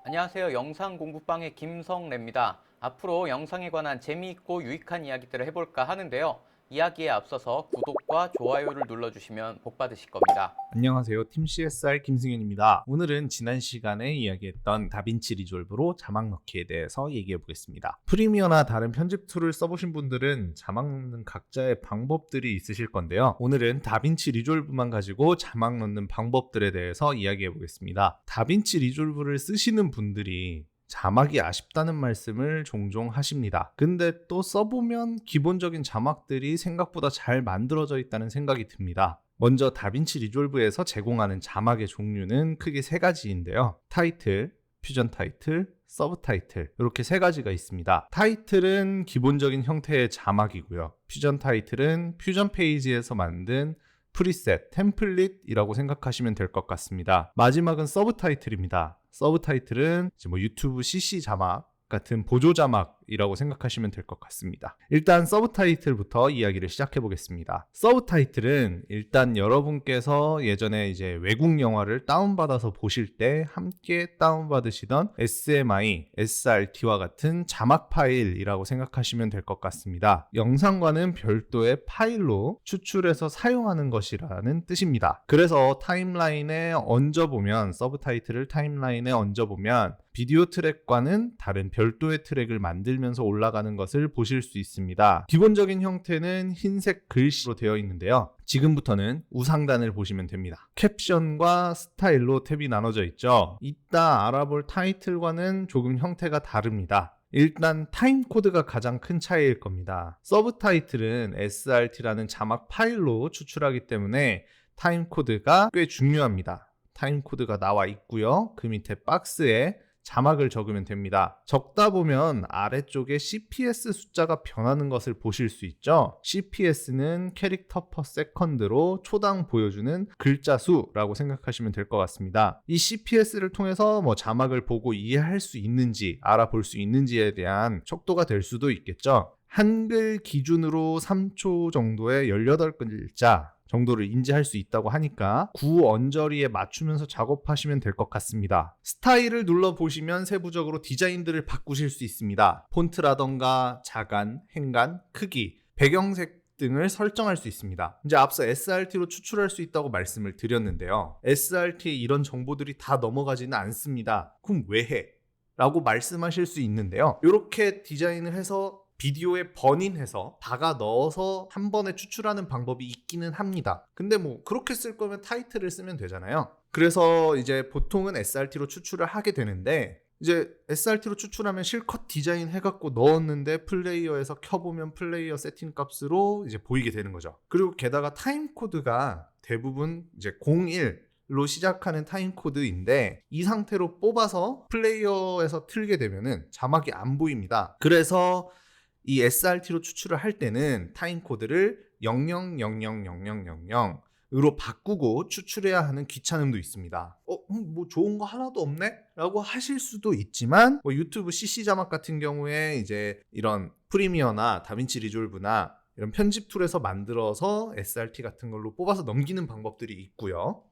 안녕하세요. 영상 공부방의 김성래입니다. 앞으로 영상에 관한 재미있고 유익한 이야기들을 해볼까 하는데요. 이야기에 앞서서 구독과 좋아요를 눌러주시면 복 받으실 겁니다. 안녕하세요. 팀 CSR 김승현입니다. 오늘은 지난 시간에 이야기했던 다빈치 리졸브로 자막 넣기에 대해서 얘기해 보겠습니다. 프리미어나 다른 편집 툴을 써보신 분들은 자막 넣는 각자의 방법들이 있으실 건데요. 오늘은 다빈치 리졸브만 가지고 자막 넣는 방법들에 대해서 이야기해 보겠습니다. 다빈치 리졸브를 쓰시는 분들이 자막이 아쉽다는 말씀을 종종 하십니다. 근데 또 써보면 기본적인 자막들이 생각보다 잘 만들어져 있다는 생각이 듭니다. 먼저 다빈치 리졸브에서 제공하는 자막의 종류는 크게 세 가지인데요. 타이틀, 퓨전 타이틀, 서브 타이틀 이렇게 세 가지가 있습니다. 타이틀은 기본적인 형태의 자막이고요. 퓨전 타이틀은 퓨전 페이지에서 만든 프리셋, 템플릿이라고 생각하시면 될 것 같습니다. 마지막은 서브 타이틀입니다. 서브 타이틀은 유튜브 CC 자막 같은 보조 자막이라고 생각하시면 될 것 같습니다. 일단 서브 타이틀부터 이야기를 시작해 보겠습니다. 서브 타이틀은 일단 여러분께서 예전에 외국 영화를 다운받아서 보실 때 함께 다운받으시던 SMI, SRT와 같은 자막 파일이라고 생각하시면 될 것 같습니다. 영상과는 별도의 파일로 추출해서 사용하는 것이라는 뜻입니다. 그래서 타임라인에 얹어보면 서브 타이틀을 타임라인에 얹어보면 비디오 트랙과는 다른 별도의 트랙을 만들면서 올라가는 것을 보실 수 있습니다. 기본적인 형태는 흰색 글씨로 되어 있는데요. 지금부터는 우상단을 보시면 됩니다. 캡션과 스타일로 탭이 나눠져 있죠. 이따 알아볼 타이틀과는 조금 형태가 다릅니다. 일단 타임코드가 가장 큰 차이일 겁니다. 서브 타이틀은 SRT라는 자막 파일로 추출하기 때문에 타임코드가 꽤 중요합니다. 타임코드가 나와 있고요. 그 밑에 박스에 자막을 적으면 됩니다. 적다 보면 아래쪽에 CPS 숫자가 변하는 것을 보실 수 있죠. CPS는 캐릭터 퍼 세컨드로 초당 보여주는 글자 수라고 생각하시면 될 것 같습니다. 이 CPS를 통해서 자막을 보고 이해할 수 있는지 알아볼 수 있는지에 대한 척도가 될 수도 있겠죠. 한글 기준으로 3초 정도의 18글자 정도를 인지할 수 있다고 하니까 구 언저리에 맞추면서 작업하시면 될 것 같습니다. 스타일을 눌러보시면 세부적으로 디자인들을 바꾸실 수 있습니다. 폰트라던가 자간, 행간, 크기, 배경색 등을 설정할 수 있습니다. 이제 앞서 SRT로 추출할 수 있다고 말씀을 드렸는데요. SRT에 이런 정보들이 다 넘어가지는 않습니다. 그럼 왜 해? 라고 말씀하실 수 있는데요. 이렇게 디자인을 해서 비디오에 번인해서 박아 넣어서 한 번에 추출하는 방법이 있기는 합니다. 근데 그렇게 쓸 거면 타이틀을 쓰면 되잖아요. 그래서 보통은 SRT로 추출을 하게 되는데 SRT로 추출하면 실컷 디자인 해갖고 넣었는데 플레이어에서 켜보면 플레이어 세팅 값으로 보이게 되는 거죠. 그리고 게다가 타임 코드가 대부분 01 로 시작하는 타임코드인데 이 상태로 뽑아서 플레이어에서 틀게 되면은 자막이 안 보입니다. 그래서 이 SRT로 추출을 할 때는 타임코드를 000000으로 바꾸고 추출해야 하는 귀찮음도 있습니다. 좋은 거 하나도 없네? 라고 하실 수도 있지만 유튜브 CC 자막 같은 경우에 이런 프리미어나 다빈치 리졸브나 이런 편집 툴에서 만들어서 SRT 같은 걸로 뽑아서 넘기는 방법들이 있고요.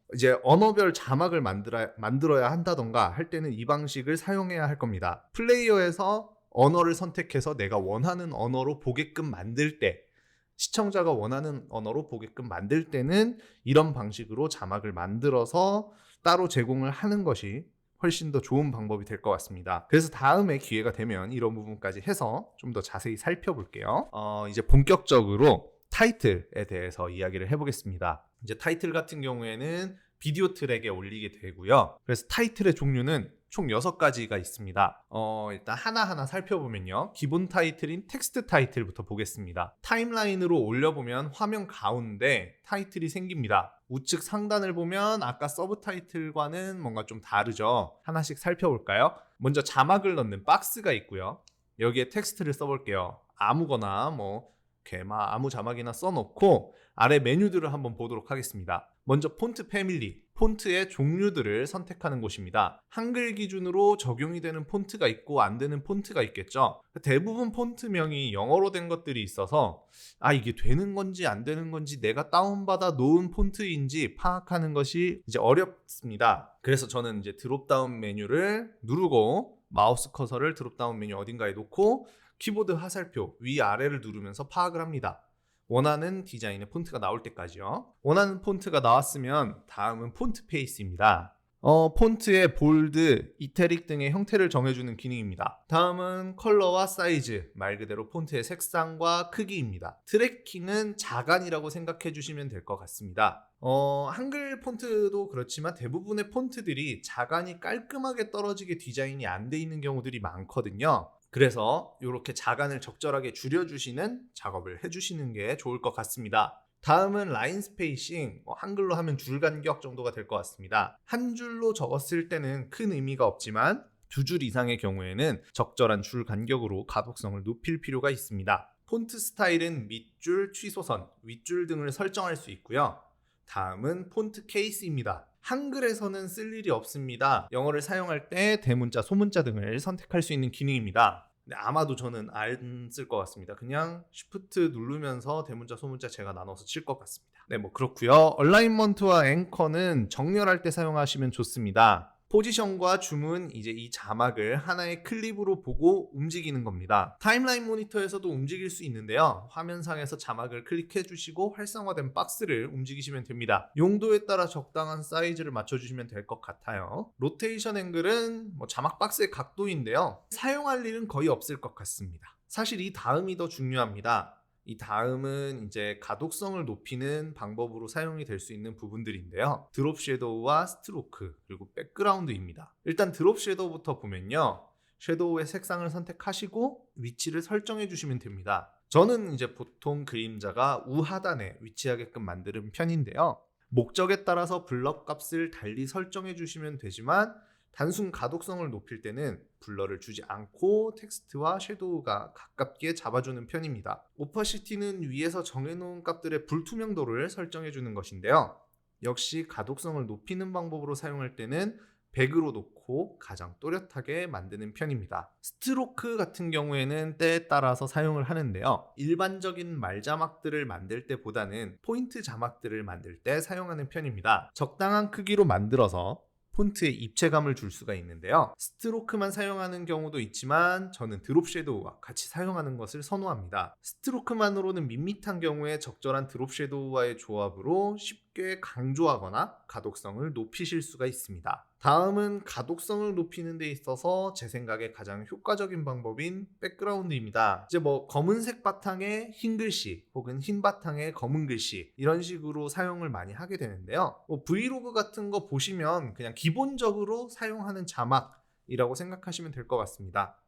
언어별 자막을 만들어야 한다던가 할 때는 이 방식을 사용해야 할 겁니다. 플레이어에서 언어를 선택해서 내가 원하는 언어로 보게끔 만들 때, 시청자가 원하는 언어로 보게끔 만들 때는 이런 방식으로 자막을 만들어서 따로 제공을 하는 것이 훨씬 더 좋은 방법이 될 것 같습니다. 그래서 다음에 기회가 되면 이런 부분까지 해서 좀 더 자세히 살펴볼게요. 이제 본격적으로 타이틀에 대해서 이야기를 해보겠습니다. 타이틀 같은 경우에는 비디오 트랙에 올리게 되고요. 그래서 타이틀의 종류는 총 6가지가 있습니다. 일단 하나하나 살펴보면요. 기본 타이틀인 텍스트 타이틀부터 보겠습니다. 타임라인으로 올려보면 화면 가운데 타이틀이 생깁니다. 우측 상단을 보면 아까 서브 타이틀과는 뭔가 좀 다르죠. 하나씩 살펴볼까요? 먼저 자막을 넣는 박스가 있고요. 여기에 텍스트를 써볼게요. 아무거나 아무 자막이나 써놓고 아래 메뉴들을 한번 보도록 하겠습니다. 먼저 폰트 패밀리, 폰트의 종류들을 선택하는 곳입니다. 한글 기준으로 적용이 되는 폰트가 있고 안 되는 폰트가 있겠죠. 대부분 폰트명이 영어로 된 것들이 있어서 이게 되는 건지 안 되는 건지 내가 다운받아 놓은 폰트인지 파악하는 것이 이제 어렵습니다. 그래서 저는 이제 드롭다운 메뉴를 누르고 마우스 커서를 드롭다운 메뉴 어딘가에 놓고 키보드 화살표 위아래를 누르면서 파악을 합니다. 원하는 디자인의 폰트가 나올 때까지요. 원하는 폰트가 나왔으면 다음은 폰트 페이스입니다. 폰트의 볼드, 이태릭 등의 형태를 정해주는 기능입니다. 다음은 컬러와 사이즈, 말 그대로 폰트의 색상과 크기입니다. 트래킹은 자간이라고 생각해 주시면 될 것 같습니다. 한글 폰트도 그렇지만 대부분의 폰트들이 자간이 깔끔하게 떨어지게 디자인이 안 돼 있는 경우들이 많거든요. 그래서 이렇게 자간을 적절하게 줄여주시는 작업을 해주시는 게 좋을 것 같습니다. 다음은 라인 스페이싱, 한글로 하면 줄 간격 정도가 될 것 같습니다. 한 줄로 적었을 때는 큰 의미가 없지만 두 줄 이상의 경우에는 적절한 줄 간격으로 가독성을 높일 필요가 있습니다. 폰트 스타일은 밑줄, 취소선, 윗줄 등을 설정할 수 있고요. 다음은 폰트 케이스입니다. 한글에서는 쓸 일이 없습니다. 영어를 사용할 때 대문자, 소문자 등을 선택할 수 있는 기능입니다. 근데 아마도 저는 안 쓸 것 같습니다. 그냥 Shift 누르면서 대문자, 소문자 제가 나눠서 칠 것 같습니다. 네, 뭐 그렇고요. 얼라인먼트와 앵커는 정렬할 때 사용하시면 좋습니다. 포지션과 줌은 이제 이 자막을 하나의 클립으로 보고 움직이는 겁니다. 타임라인 모니터에서도 움직일 수 있는데요. 화면상에서 자막을 클릭해 주시고 활성화된 박스를 움직이시면 됩니다. 용도에 따라 적당한 사이즈를 맞춰주시면 될 것 같아요. 로테이션 앵글은 자막 박스의 각도인데요. 사용할 일은 거의 없을 것 같습니다. 사실 이 다음이 더 중요합니다. 이 다음은 이제 가독성을 높이는 방법으로 사용이 될 수 있는 부분들인데요. 드롭 섀도우와 스트로크, 그리고 백그라운드입니다. 일단 드롭 섀도우부터 보면요. 섀도우의 색상을 선택하시고 위치를 설정해 주시면 됩니다. 저는 이제 보통 그림자가 우하단에 위치하게끔 만드는 편인데요. 목적에 따라서 블러 값을 달리 설정해 주시면 되지만 단순 가독성을 높일 때는 블러를 주지 않고 텍스트와 섀도우가 가깝게 잡아주는 편입니다. 오파시티는 위에서 정해놓은 값들의 불투명도를 설정해주는 것인데요. 역시 가독성을 높이는 방법으로 사용할 때는 100으로 놓고 가장 또렷하게 만드는 편입니다. 스트로크 같은 경우에는 때에 따라서 사용을 하는데요. 일반적인 말자막들을 만들 때보다는 포인트 자막들을 만들 때 사용하는 편입니다. 적당한 크기로 만들어서 폰트에 입체감을 줄 수가 있는데요. 스트로크만 사용하는 경우도 있지만 저는 드롭 섀도우와 같이 사용하는 것을 선호합니다. 스트로크만으로는 밋밋한 경우에 적절한 드롭 섀도우와의 조합으로 쉽게 강조하거나 가독성을 높이실 수가 있습니다. 다음은 가독성을 높이는 데 있어서 제 생각에 가장 효과적인 방법인 백그라운드입니다. 이제 검은색 바탕에 흰 글씨 혹은 흰 바탕에 검은 글씨 이런 식으로 사용을 많이 하게 되는데요. 브이로그 같은 거 보시면 그냥 기본적으로 사용하는 자막이라고 생각하시면 될 것 같습니다.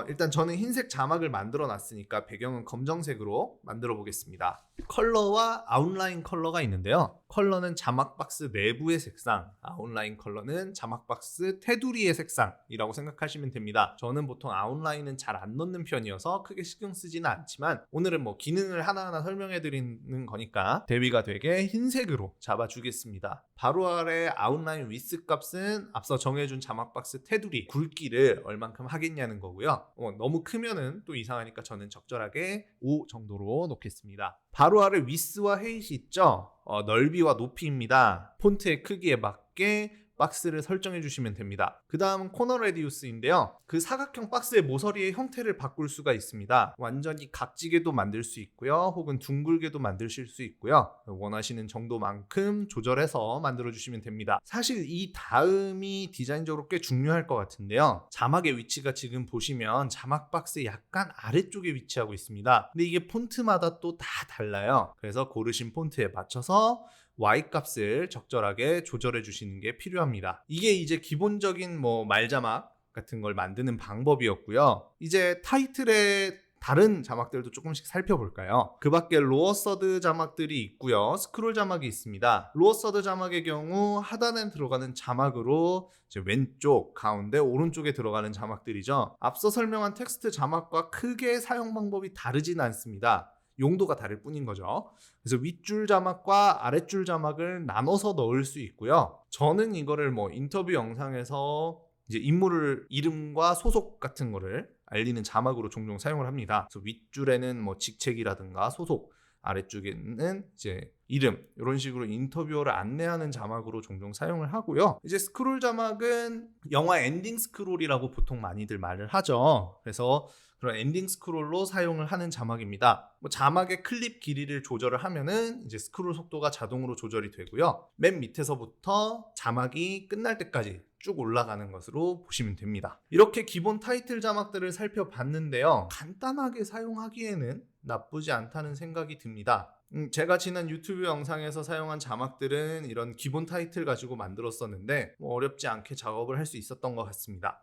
일단 저는 흰색 자막을 만들어 놨으니까 배경은 검정색으로 만들어 보겠습니다. 컬러와 아웃라인 컬러가 있는데요. 컬러는 자막 박스 내부의 색상, 아웃라인 컬러는 자막 박스 테두리의 색상이라고 생각하시면 됩니다. 저는 보통 아웃라인은 잘 안 넣는 편이어서 크게 신경 쓰지는 않지만 오늘은 기능을 하나하나 설명해 드리는 거니까 대비가 되게 흰색으로 잡아주겠습니다. 바로 아래 아웃라인 위스 값은 앞서 정해준 자막 박스 테두리 굵기를 얼만큼 하겠냐는 거고요. 너무 크면은 또 이상하니까 저는 적절하게 5 정도로 놓겠습니다. 바로 아래 위스와 헤이트 있죠? 넓이와 높이입니다. 폰트의 크기에 맞게 박스를 설정해 주시면 됩니다. 그 다음은 코너 레디우스인데요. 그 사각형 박스의 모서리의 형태를 바꿀 수가 있습니다. 완전히 각지게도 만들 수 있고요. 혹은 둥글게도 만드실 수 있고요. 원하시는 정도만큼 조절해서 만들어 주시면 됩니다. 사실 이 다음이 디자인적으로 꽤 중요할 것 같은데요. 자막의 위치가 지금 보시면 자막 박스 약간 아래쪽에 위치하고 있습니다. 근데 이게 폰트마다 또 다 달라요. 그래서 고르신 폰트에 맞춰서 Y값을 적절하게 조절해 주시는 게 필요합니다. 이게 이제 기본적인 말자막 같은 걸 만드는 방법이었고요. 이제 타이틀의 다른 자막들도 조금씩 살펴볼까요? 그 밖에 로어 서드 자막들이 있고요. 스크롤 자막이 있습니다. 로어 서드 자막의 경우 하단에 들어가는 자막으로 이제 왼쪽, 가운데, 오른쪽에 들어가는 자막들이죠. 앞서 설명한 텍스트 자막과 크게 사용 방법이 다르진 않습니다. 용도가 다를 뿐인 거죠. 그래서 윗줄 자막과 아랫줄 자막을 나눠서 넣을 수 있고요. 저는 이거를 뭐 인터뷰 영상에서 이제 인물 이름과 소속 같은 거를 알리는 자막으로 종종 사용을 합니다. 그래서 윗줄에는 뭐 직책이라든가 소속, 아래쪽에는 이제 이름, 이런 식으로 인터뷰어를 안내하는 자막으로 종종 사용을 하고요. 이제 스크롤 자막은 영화 엔딩 스크롤이라고 보통 많이들 말을 하죠. 그래서 그런 엔딩 스크롤로 사용을 하는 자막입니다. 뭐 자막의 클립 길이를 조절을 하면은 이제 스크롤 속도가 자동으로 조절이 되고요. 맨 밑에서부터 자막이 끝날 때까지 쭉 올라가는 것으로 보시면 됩니다. 이렇게 기본 타이틀 자막들을 살펴봤는데요. 간단하게 사용하기에는 나쁘지 않다는 생각이 듭니다. 제가 지난 유튜브 영상에서 사용한 자막들은 이런 기본 타이틀 가지고 만들었었는데 어렵지 않게 작업을 할 수 있었던 것 같습니다.